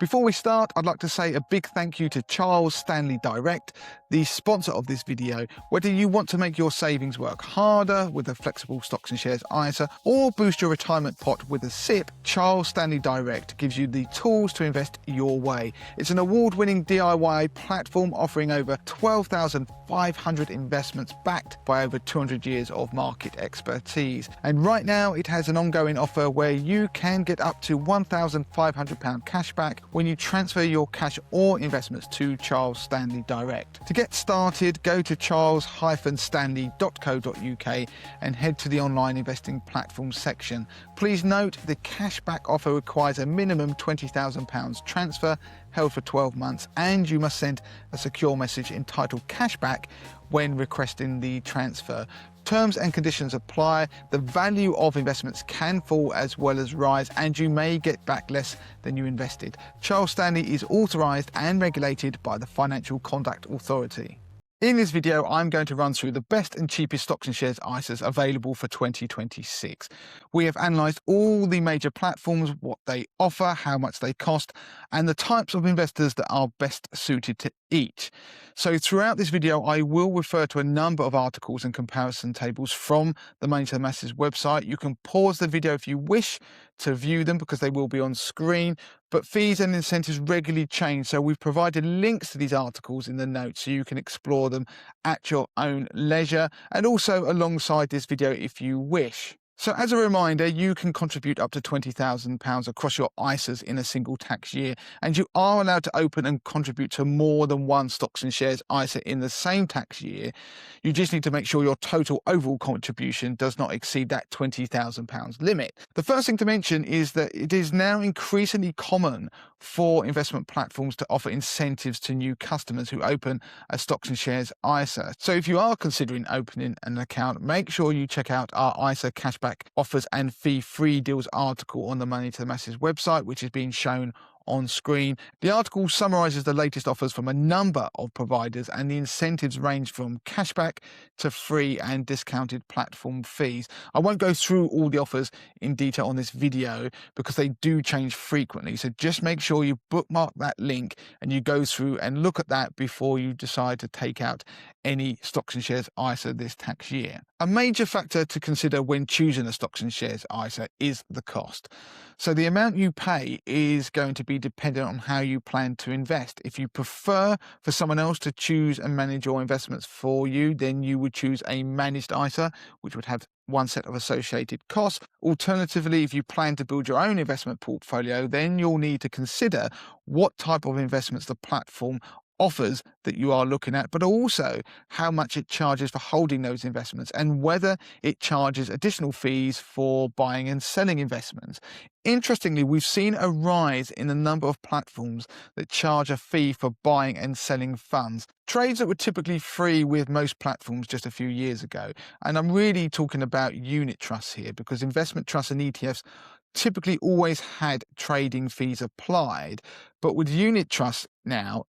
Before we start, I'd like to say a big thank you to Charles Stanley Direct, the sponsor of this video. Whether you want to make your savings work harder with a flexible stocks and shares ISA or boost your retirement pot with a SIP, Charles Stanley Direct gives you the tools to invest your way. It's an award-winning DIY platform offering over 12,500 investments backed by over 200 years of market expertise. And right now it has an ongoing offer where you can get up to £1,500 cashback when you transfer your cash or investments to Charles Stanley Direct. To get started, go to charles-stanley.co.uk and head to the online investing platform section. Please note the cashback offer requires a minimum £20,000 transfer held for 12 months, and you must send a secure message entitled cashback when requesting the transfer. Terms and conditions apply. The value of investments can fall as well as rise, and you may get back less than you invested. Charles Stanley is authorised and regulated by the Financial Conduct Authority. In this video, I'm going to run through the best and cheapest stocks and shares ISAs available for 2026. We have analysed all the major platforms, what they offer, how much they cost, and the types of investors that are best suited to each. So throughout this video, I will refer to a number of articles and comparison tables from the Money to the Masses website. You can pause the video if you wish to view them because they will be on screen, but fees and incentives regularly change, so we've provided links to these articles in the notes so you can explore them at your own leisure, and also alongside this video if you wish. So as a reminder, you can contribute up to £20,000 across your ISAs in a single tax year, and you are allowed to open and contribute to more than one stocks and shares ISA in the same tax year. You just need to make sure your total overall contribution does not exceed that £20,000 limit. The first thing to mention is that it is now increasingly common for investment platforms to offer incentives to new customers who open a stocks and shares ISA. So if you are considering opening an account, make sure you check out our ISA cashback offers and fee-free deals article on the Money to the Masses website, which is being shown on screen. The article summarises the latest offers from a number of providers, and the incentives range from cashback to free and discounted platform fees. I won't go through all the offers in detail on this video because they do change frequently, so just make sure you bookmark that link and you go through and look at that before you decide to take out any stocks and shares ISA this tax year. A major factor to consider when choosing a stocks and shares ISA is the cost. So the amount you pay is going to be dependent on how you plan to invest. If you prefer for someone else to choose and manage your investments for you, then you would choose a managed ISA, which would have one set of associated costs. Alternatively, if you plan to build your own investment portfolio, then you'll need to consider what type of investments the platform offers that you are looking at, but also how much it charges for holding those investments and whether it charges additional fees for buying and selling investments. Interestingly, we've seen a rise in the number of platforms that charge a fee for buying and selling funds, trades that were typically free with most platforms just a few years ago. And I'm really talking about unit trusts here, because investment trusts and ETFs typically always had trading fees applied, but with unit trusts now,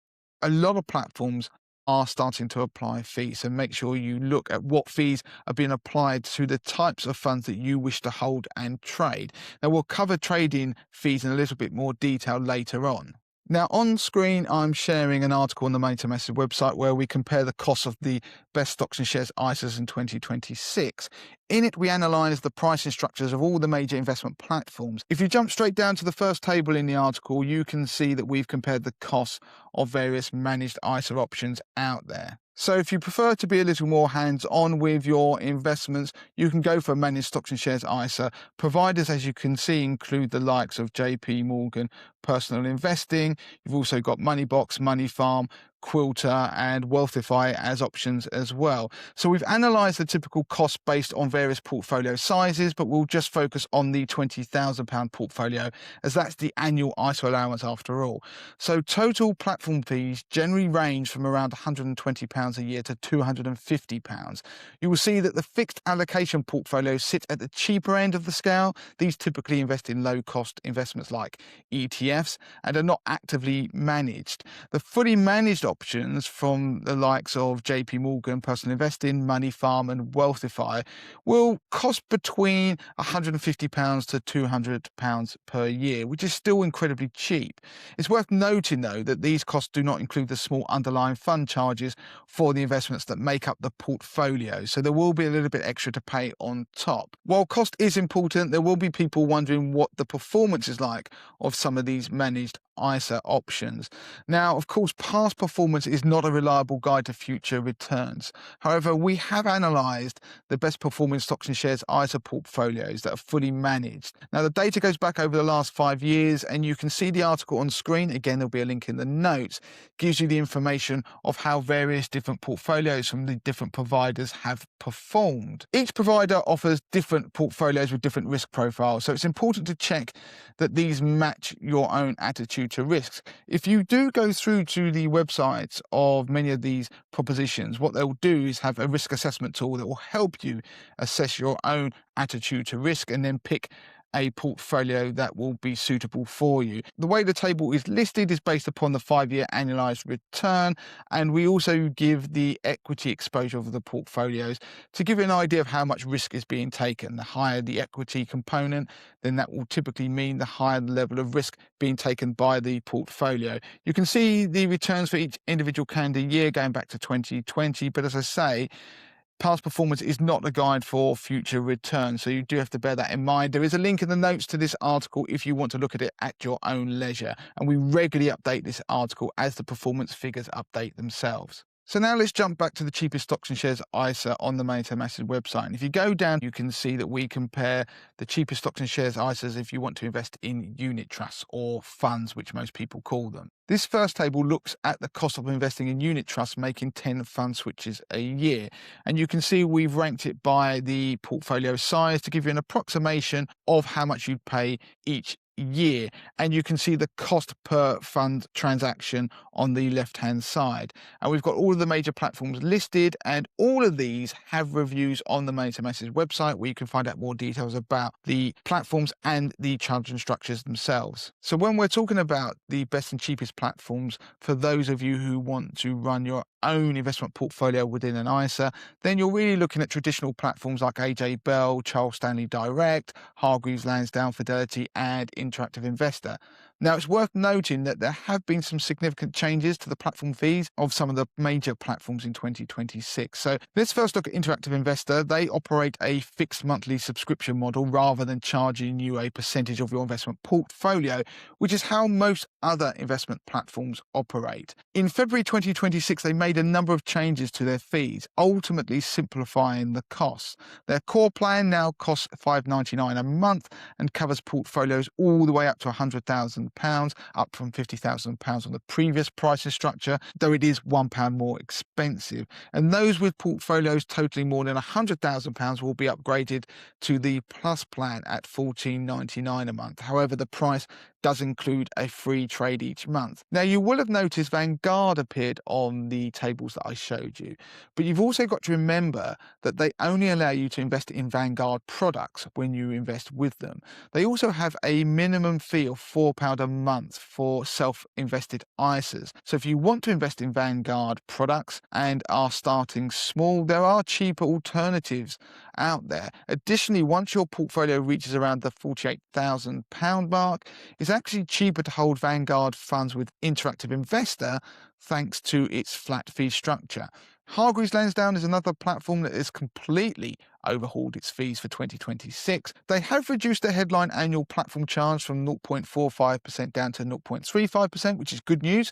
a lot of platforms are starting to apply fees, so make sure you look at what fees are being applied to the types of funds that you wish to hold and trade. Now, we'll cover trading fees in a little bit more detail later on. Now, on screen, I'm sharing an article on the Money to the Masses website where we compare the costs of the best stocks and shares ISAs in 2026. In it, we analyse the pricing structures of all the major investment platforms. If you jump straight down to the first table in the article, you can see that we've compared the costs of various managed ISA options out there. So if you prefer to be a little more hands-on with your investments, you can go for a managed stocks and shares ISA. Providers, as you can see, include the likes of JP Morgan Personal Investing. You've also got Moneybox, Money Farm, Quilter and Wealthify as options as well. So we've analysed the typical cost based on various portfolio sizes, but we'll just focus on the £20,000 portfolio as that's the annual ISA allowance after all. So total platform fees generally range from around £120 a year to £250. You will see that the fixed allocation portfolios sit at the cheaper end of the scale. These typically invest in low-cost investments like ETFs and are not actively managed. The fully managed options from the likes of JP Morgan, Personal Investing, Money Farm and Wealthify will cost between £150 to £200 per year, which is still incredibly cheap. It's worth noting, though, that these costs do not include the small underlying fund charges for the investments that make up the portfolio, so there will be a little bit extra to pay on top. While cost is important, there will be people wondering what the performance is like of some of these managed ISA options. Now, of course, past performance is not a reliable guide to future returns. However, we have analysed the best performing stocks and shares ISA portfolios that are fully managed. Now, the data goes back over the last 5 years, and you can see the article on screen. Again, there'll be a link in the notes. Gives you the information of how various different portfolios from the different providers have performed. Each provider offers different portfolios with different risk profiles, so it's important to check that these match your own attitude to risks. If you do go through to the websites of many of these propositions, what they'll do is have a risk assessment tool that will help you assess your own attitude to risk and then pick a portfolio that will be suitable for you. The way the table is listed is based upon the 5-year annualized return, and we also give the equity exposure of the portfolios to give you an idea of how much risk is being taken. The higher the equity component, then that will typically mean the higher the level of risk being taken by the portfolio. You can see the returns for each individual calendar year going back to 2020, but as I say, past performance is not a guide for future returns, so you do have to bear that in mind. There is a link in the notes to this article if you want to look at it at your own leisure, and we regularly update this article as the performance figures update themselves. So now let's jump back to the cheapest stocks and shares ISA on the Money Massive website. And if you go down, you can see that we compare the cheapest stocks and shares ISAs if you want to invest in unit trusts or funds, which most people call them. This first table looks at the cost of investing in unit trusts, making 10 fund switches a year. And you can see we've ranked it by the portfolio size to give you an approximation of how much you'd pay each year, and you can see the cost per fund transaction on the left hand side, and we've got all of the major platforms listed, and all of these have reviews on the Money Massive website where you can find out more details about the platforms and the charging structures themselves. So when we're talking about the best and cheapest platforms for those of you who want to run your own investment portfolio within an ISA, then you're really looking at traditional platforms like AJ Bell, Charles Stanley Direct, Hargreaves Lansdown, Fidelity and Interactive Investor. Now, it's worth noting that there have been some significant changes to the platform fees of some of the major platforms in 2026. So let's first look at Interactive Investor. They operate a fixed monthly subscription model rather than charging you a percentage of your investment portfolio, which is how most other investment platforms operate. In February 2026, they made a number of changes to their fees, ultimately simplifying the costs. Their core plan now costs $5.99 a month and covers portfolios all the way up to £100,000, up from £50,000 on the previous pricing structure, though it is £1 more expensive. And those with portfolios totaling more than £100,000 will be upgraded to the Plus plan at $14.99 a month. However, the price does include a free trade each month. Now, you will have noticed Vanguard appeared on the tables that I showed you, but you've also got to remember that they only allow you to invest in Vanguard products when you invest with them. They also have a minimum fee of £4 a month for self-invested ISAs. So if you want to invest in Vanguard products and are starting small, there are cheaper alternatives out there. Additionally, once your portfolio reaches around the £48,000 mark, it's actually cheaper to hold Vanguard funds with Interactive Investor thanks to its flat fee structure. Hargreaves Lansdown is another platform that has completely overhauled its fees for 2026. They have reduced their headline annual platform charge from 0.45% down to 0.35%, which is good news.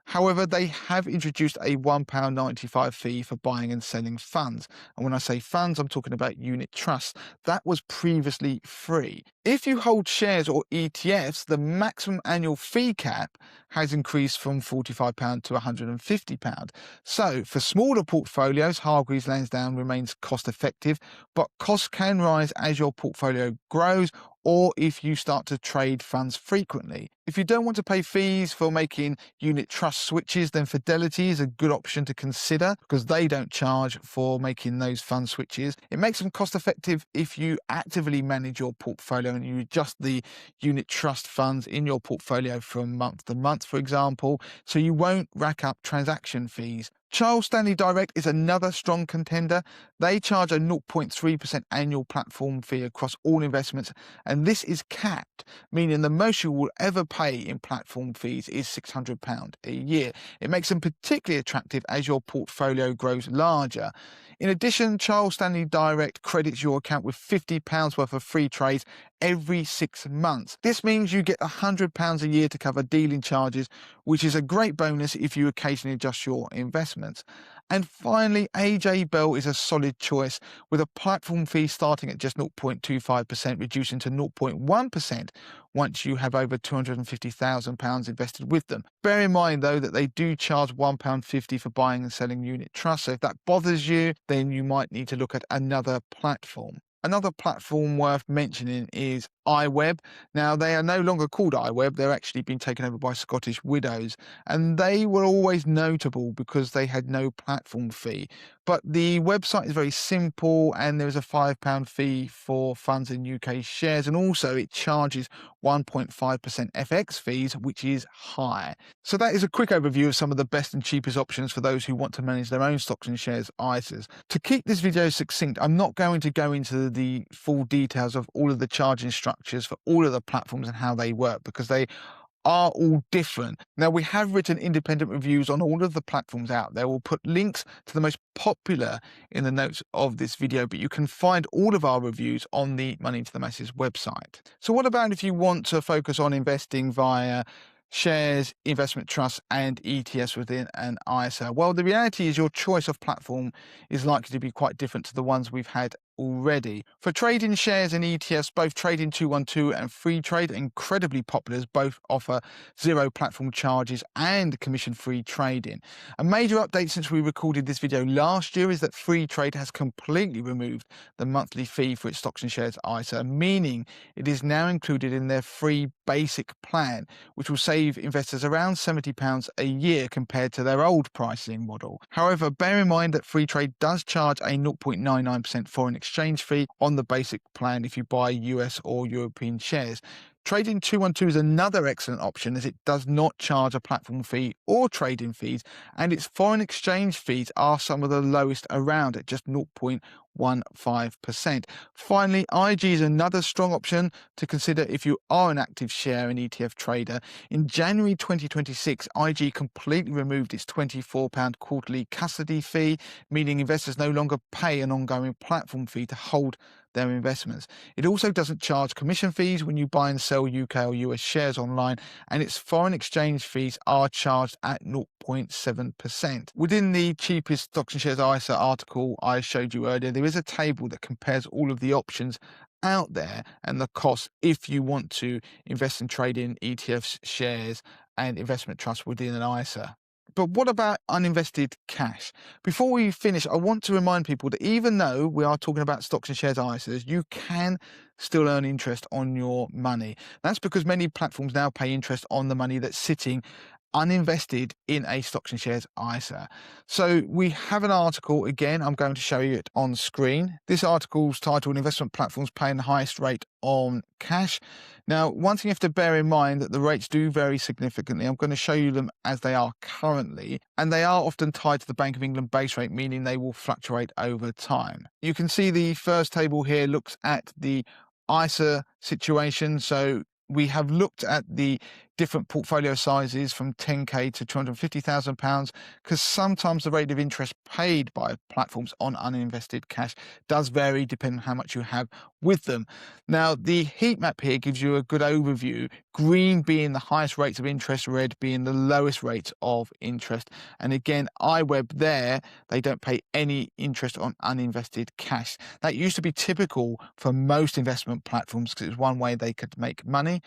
However, they have introduced a £1.95 fee for buying and selling funds. And when I say funds, I'm talking about unit trusts. That was previously free. If you hold shares or ETFs, the maximum annual fee cap has increased from £45 to £150. So for smaller portfolios, Hargreaves Lansdown remains cost effective, but costs can rise as your portfolio grows or if you start to trade funds frequently. If you don't want to pay fees for making unit trust switches, then Fidelity is a good option to consider because they don't charge for making those fund switches. It makes them cost effective if you actively manage your portfolio and you adjust the unit trust funds in your portfolio from month to month, for example, so you won't rack up transaction fees. Charles Stanley Direct is another strong contender. They charge a 0.3% annual platform fee across all investments, and this is capped, meaning the most you will ever pay in platform fees is £600 a year. It makes them particularly attractive as your portfolio grows larger. In addition, Charles Stanley Direct credits your account with £50 worth of free trades every 6 months. This means you get £100 a year to cover dealing charges, which is a great bonus if you occasionally adjust your investments. And finally, AJ Bell is a solid choice with a platform fee starting at just 0.25%, reducing to 0.1% once you have over £250,000 invested with them. Bear in mind, though, that they do charge £1.50 for buying and selling unit trusts, so if that bothers you, then you might need to look at another platform. Another platform worth mentioning is iWeb. Now, they are no longer called iWeb. They're actually been taken over by Scottish Widows, and they were always notable because they had no platform fee. But the website is very simple, and there is a £5 fee for funds in UK shares, and also it charges 1.5% FX fees, which is high. So that is a quick overview of some of the best and cheapest options for those who want to manage their own stocks and shares ISAs. To keep this video succinct, I'm not going to go into the full details of all of the charging structures for all of the platforms and how they work, because they are all different. Now, we have written independent reviews on all of the platforms out there. We'll put links to the most popular in the notes of this video, but you can find all of our reviews on the Money to the Masses website. So what about if you want to focus on investing via shares, investment trusts, and ETFs within an ISA? Well, the reality is your choice of platform is likely to be quite different to the ones we've had already. For trading shares and ETFs, both Trading 212 and FreeTrade are incredibly popular, as both offer zero platform charges and commission-free trading. A major update since we recorded this video last year is that FreeTrade has completely removed the monthly fee for its stocks and shares ISA, meaning it is now included in their free basic plan, which will save investors around £70 a year compared to their old pricing model. However, bear in mind that FreeTrade does charge a 0.99% foreign exchange fee on the basic plan if you buy US or European shares. Trading 212 is another excellent option as it does not charge a platform fee or trading fees, and its foreign exchange fees are some of the lowest around at just 0.15%. Finally, IG is another strong option to consider if you are an active share and ETF trader. In January 2026, IG completely removed its £24 quarterly custody fee, meaning investors no longer pay an ongoing platform fee to hold their investments. It also doesn't charge commission fees when you buy and sell UK or US shares online, and its foreign exchange fees are charged at 0.7%. Within the cheapest stocks and shares ISA article I showed you earlier, there is a table that compares all of the options out there and the cost if you want to invest and trade in ETFs, shares, and investment trusts within an ISA. But what about uninvested cash? Before we finish, I want to remind people that even though we are talking about stocks and shares ISAs, you can still earn interest on your money. That's because many platforms now pay interest on the money that's sitting uninvested in a stocks and shares ISA. So we have an article, again, I'm going to show you it on screen. This article's titled Investment Platforms Paying the Highest Rate on Cash. Now, one thing you have to bear in mind that the rates do vary significantly. I'm going to show you them as they are currently, and they are often tied to the Bank of England base rate, meaning they will fluctuate over time. You can see the first table here looks at the ISA situation. So we have looked at the different portfolio sizes from 10k to £250,000 because sometimes the rate of interest paid by platforms on uninvested cash does vary depending on how much you have with them. Now, the heat map here gives you a good overview, green being the highest rates of interest, red being the lowest rates of interest. And again, iWeb there, they don't pay any interest on uninvested cash. That used to be typical for most investment platforms because it was one way they could make money.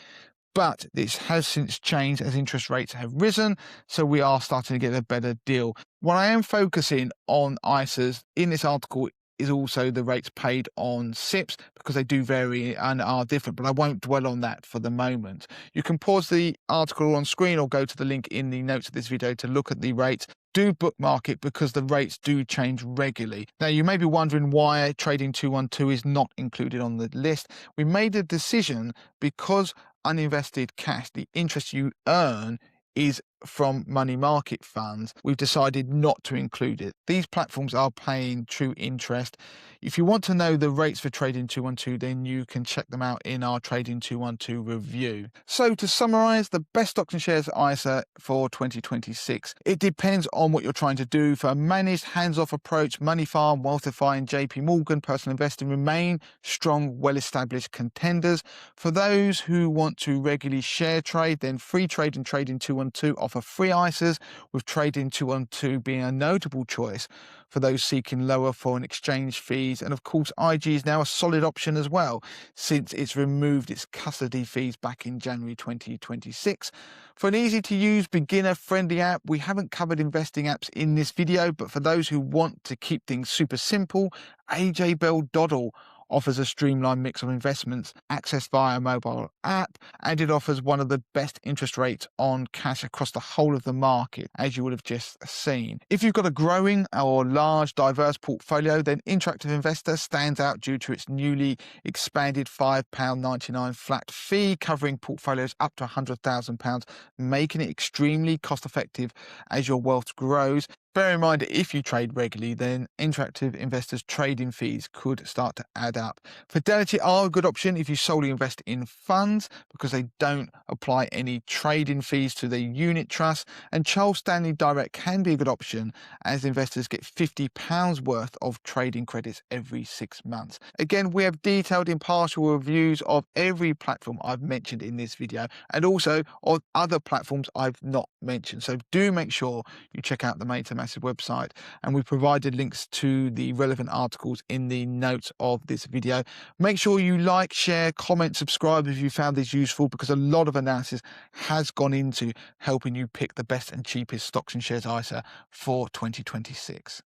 But this has since changed as interest rates have risen, so we are starting to get a better deal. What I am focusing on ISAs in this article is also the rates paid on SIPs, because they do vary and are different, but I won't dwell on that for the moment. You can pause the article on screen or go to the link in the notes of this video to look at the rates. Do bookmark it because the rates do change regularly. Now, you may be wondering why Trading 212 is not included on the list. We made a decision because uninvested cash, the interest you earn, is from money market funds. We've decided not to include it. These platforms are paying true interest. If you want to know the rates for Trading 212, then you can check them out in our Trading 212 review. So to summarize, the best stocks and shares ISA for 2026, it depends on what you're trying to do. For a managed, hands-off approach, Money Farm, Wealthify and JP Morgan Personal Investing remain strong, well-established contenders. For those who want to regularly share trade, then FreeTrade and Trading 212 offer free ISAs, with Trading 212 being a notable choice for those seeking lower foreign exchange fees. And of course, IG is now a solid option as well, since it's removed its custody fees back in January 2026. For an easy-to-use, beginner-friendly app, we haven't covered investing apps in this video, but for those who want to keep things super simple, AJ Bell Doddle offers a streamlined mix of investments accessed via a mobile app, and it offers one of the best interest rates on cash across the whole of the market, as you would have just seen. If you've got a growing or large diverse portfolio, then Interactive Investor stands out due to its newly expanded £5.99 flat fee, covering portfolios up to £100,000, making it extremely cost effective as your wealth grows. Bear in mind, if you trade regularly, then Interactive Investors' trading fees could start to add up. Fidelity are a good option if you solely invest in funds, because they don't apply any trading fees to their unit trust. And Charles Stanley Direct can be a good option, as investors get £50 worth of trading credits every 6 months. Again, we have detailed impartial reviews of every platform I've mentioned in this video, and also of other platforms I've not mentioned. So do make sure you check out the Made to Massive website, and we provided links to the relevant articles in the notes of this video. Make sure you like, share, comment, subscribe if you found this useful, because a lot of analysis has gone into helping you pick the best and cheapest stocks and shares ISA for 2026.